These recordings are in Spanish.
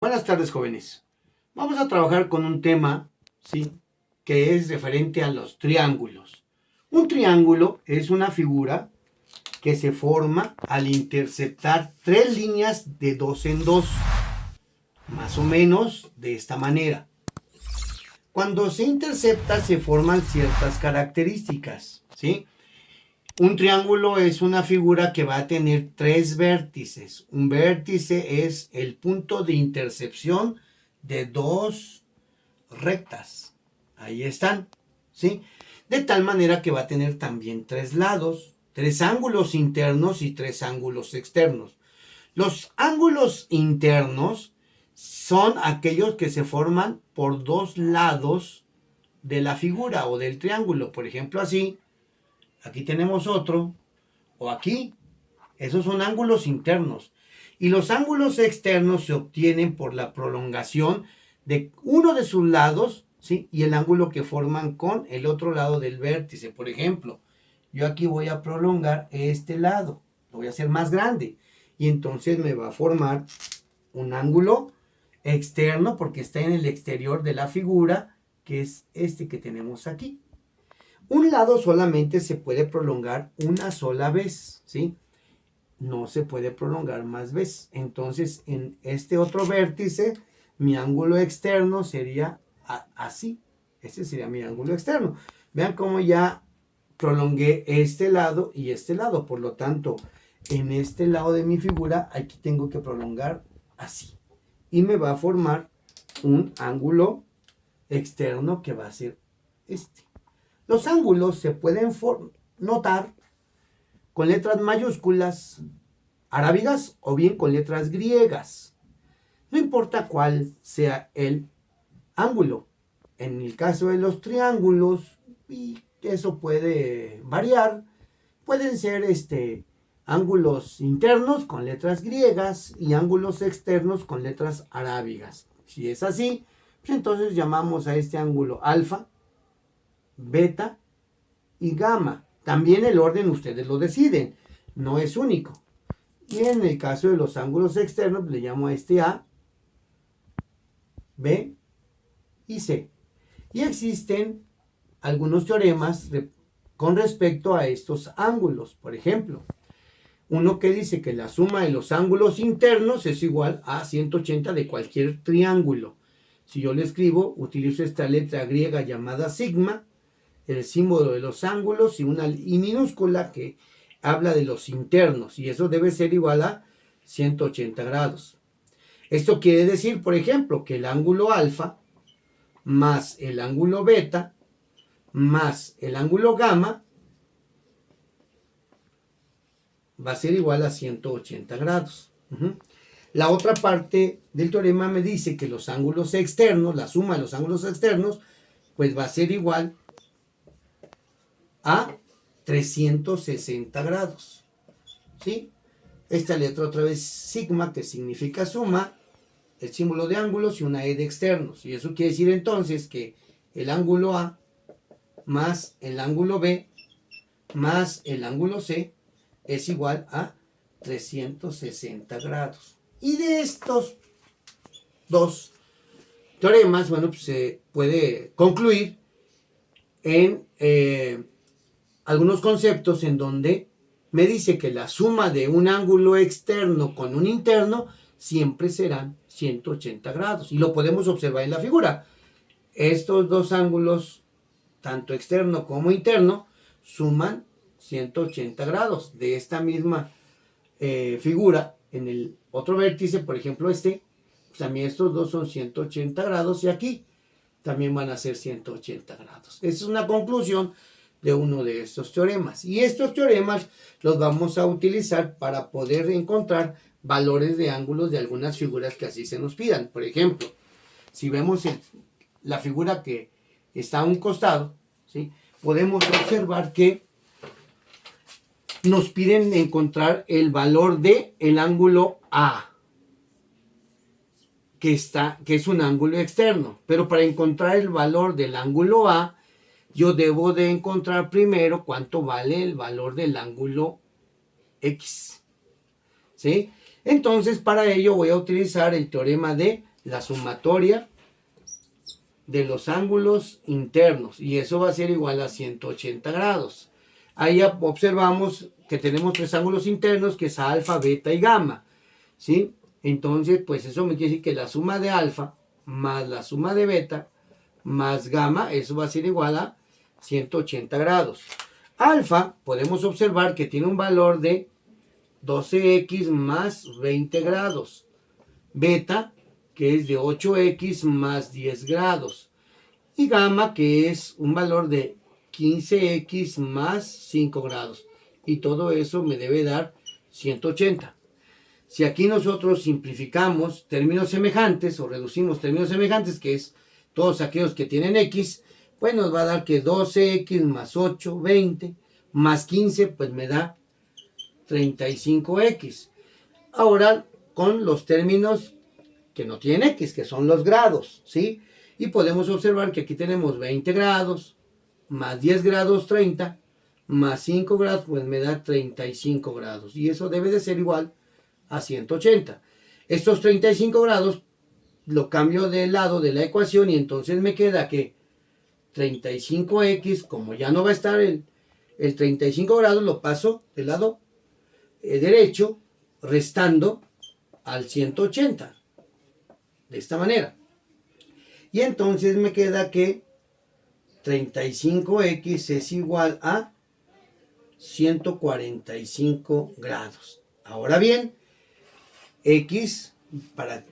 Buenas tardes, jóvenes. Vamos a trabajar con un tema, ¿sí?, que es referente a los triángulos. Un triángulo es una figura que se forma al interceptar tres líneas de dos en dos, más o menos de esta manera. Cuando se intercepta se forman ciertas características, ¿sí? Un triángulo es una figura que va a tener tres vértices. Un vértice es el punto de intercepción de dos rectas. Ahí están, ¿sí? De tal manera que va a tener también tres lados, tres ángulos internos y tres ángulos externos. Los ángulos internos son aquellos que se forman por dos lados de la figura o del triángulo. Por ejemplo, así. Aquí tenemos otro, o aquí. Esos son ángulos internos. Y los ángulos externos se obtienen por la prolongación de uno de sus lados, ¿sí?, y el ángulo que forman con el otro lado del vértice. Por ejemplo, yo aquí voy a prolongar este lado, lo voy a hacer más grande, y entonces me va a formar un ángulo externo porque está en el exterior de la figura, que es este que tenemos aquí. Un lado solamente se puede prolongar una sola vez, ¿sí? No se puede prolongar más veces. Entonces, en este otro vértice, mi ángulo externo sería así. Ese sería mi ángulo externo. Vean cómo ya prolongué este lado y este lado. Por lo tanto, en este lado de mi figura, aquí tengo que prolongar así. Y me va a formar un ángulo externo que va a ser este. Los ángulos se pueden notar con letras mayúsculas arábigas o bien con letras griegas. No importa cuál sea el ángulo. En el caso de los triángulos, y eso puede variar, pueden ser ángulos internos con letras griegas y ángulos externos con letras arábigas. Si es así, pues entonces llamamos a este ángulo alfa, beta y gamma. También el orden ustedes lo deciden, no es único. Y en el caso de los ángulos externos, le llamo a este A, B y C. Y existen algunos teoremas con respecto a estos ángulos. Por ejemplo, uno que dice que la suma de los ángulos internos es igual a 180 de cualquier triángulo. Si yo le escribo, utilizo esta letra griega llamada sigma, el símbolo de los ángulos, y una I minúscula que habla de los internos, y eso debe ser igual a 180 grados. Esto quiere decir, por ejemplo, que el ángulo alfa más el ángulo beta más el ángulo gamma va a ser igual a 180 grados. La otra parte del teorema me dice que los ángulos externos, la suma de los ángulos externos, pues va a ser igual a 360 grados. ¿Sí? Esta letra otra vez sigma, que significa suma, el símbolo de ángulos y una E de externos. Y eso quiere decir entonces que el ángulo A más el ángulo B más el ángulo C es igual a 360 grados. Y de estos dos teoremas, bueno, pues se puede concluir en algunos conceptos en donde me dice que la suma de un ángulo externo con un interno siempre serán 180 grados. Y lo podemos observar en la figura. Estos dos ángulos, tanto externo como interno, suman 180 grados. De esta misma figura, en el otro vértice, por ejemplo pues también estos dos son 180 grados, y aquí también van a ser 180 grados. Esa es una conclusión de uno de estos teoremas. Y estos teoremas los vamos a utilizar para poder encontrar valores de ángulos de algunas figuras que así se nos pidan. Por ejemplo, si vemos la figura que está a un costado, ¿sí?, podemos observar que nos piden encontrar el valor de el ángulo A, que es un ángulo externo. Pero para encontrar el valor del ángulo A, yo debo de encontrar primero cuánto vale el valor del ángulo X. ¿Sí? Entonces, para ello voy a utilizar el teorema de la sumatoria de los ángulos internos, y eso va a ser igual a 180 grados. Ahí observamos que tenemos tres ángulos internos, que es alfa, beta y gamma, ¿sí? Entonces, pues eso me quiere decir que la suma de alfa más la suma de beta más gamma, eso va a ser igual a 180 grados. Alfa, podemos observar que tiene un valor de 12x más 20 grados. Beta, que es de 8x más 10 grados. Y gamma, que es un valor de 15x más 5 grados. Y todo eso me debe dar 180. Si aquí nosotros simplificamos términos semejantes o reducimos términos semejantes, que es todos aquellos que tienen x, pues nos va a dar que 12x más 8, 20, más 15, pues me da 35x. Ahora, con los términos que no tienen x, que son los grados, ¿sí? Y podemos observar que aquí tenemos 20 grados, más 10 grados, 30, más 5 grados, pues me da 35 grados. Y eso debe de ser igual a 180. Estos 35 grados lo cambio de lado de la ecuación y entonces me queda que 35x, como ya no va a estar el 35 grados, lo paso del lado derecho, restando al 180. De esta manera. Y entonces me queda que 35x es igual a 145 grados. Ahora bien, x, para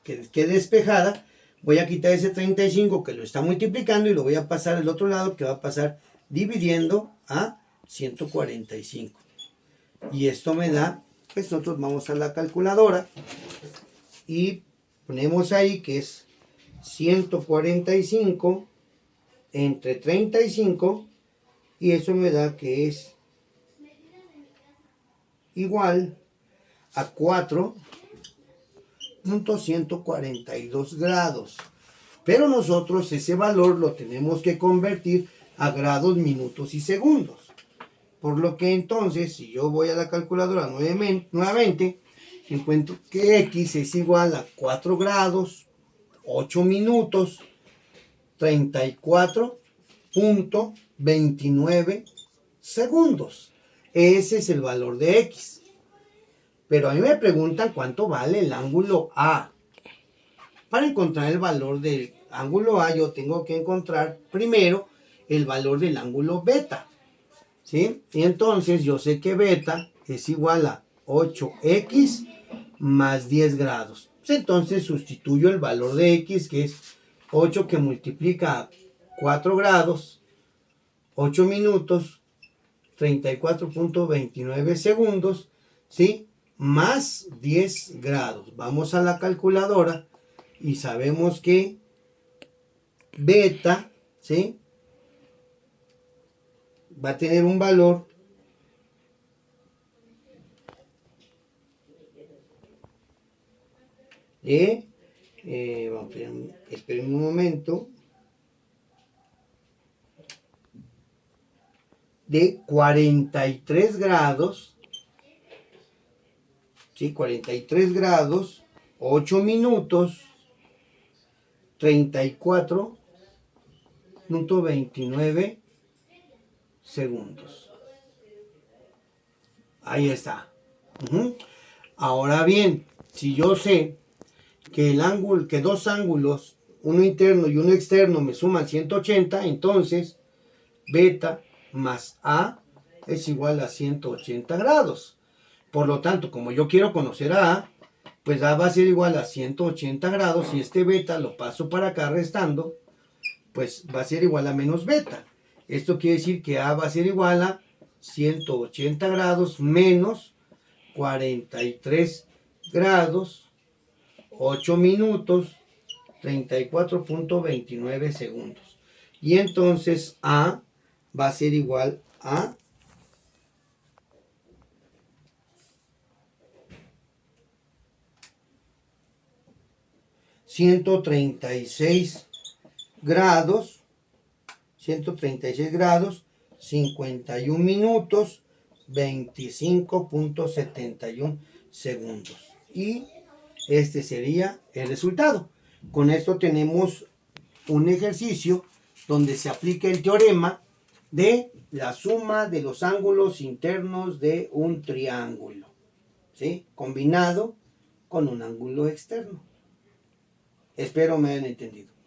que quede despejada, voy a quitar ese 35 que lo está multiplicando y lo voy a pasar al otro lado, que va a pasar dividiendo a 145. Y esto me da, pues nosotros vamos a la calculadora y ponemos ahí que es 145 entre 35 y eso me da que es igual a 4.142 grados. Pero nosotros ese valor lo tenemos que convertir a grados, minutos y segundos. Por lo que entonces, si yo voy a la calculadora nuevamente, encuentro que x es igual a 4 grados, 8 minutos, 34.29 segundos. Ese es el valor de x. Pero a mí me preguntan cuánto vale el ángulo A. Para encontrar el valor del ángulo A, yo tengo que encontrar primero el valor del ángulo beta, ¿sí? Y entonces yo sé que beta es igual a 8x más 10 grados. Entonces sustituyo el valor de x, que es 8 que multiplica a 4 grados, 8 minutos, 34.29 segundos, ¿sí? Más 10 grados. Vamos a la calculadora y sabemos que beta, ¿sí? Va a tener un valor de, esperen un momento, de 43 grados, ¿sí? 43 grados, 8 minutos, 34.29 segundos. Ahí está. Ahora bien, si yo sé que el ángulo, que dos ángulos, uno interno y uno externo, me suman 180, entonces beta más A es igual a 180 grados. Por lo tanto, como yo quiero conocer a A, pues A va a ser igual a 180 grados y este beta lo paso para acá restando, pues va a ser igual a menos beta. Esto quiere decir que A va a ser igual a 180 grados menos 43 grados, 8 minutos, 34.29 segundos. Y entonces A va a ser igual a 136 grados, 51 minutos, 25.71 segundos. Y este sería el resultado. Con esto tenemos un ejercicio donde se aplica el teorema de la suma de los ángulos internos de un triángulo, ¿sí? Combinado con un ángulo externo. Espero me hayan entendido.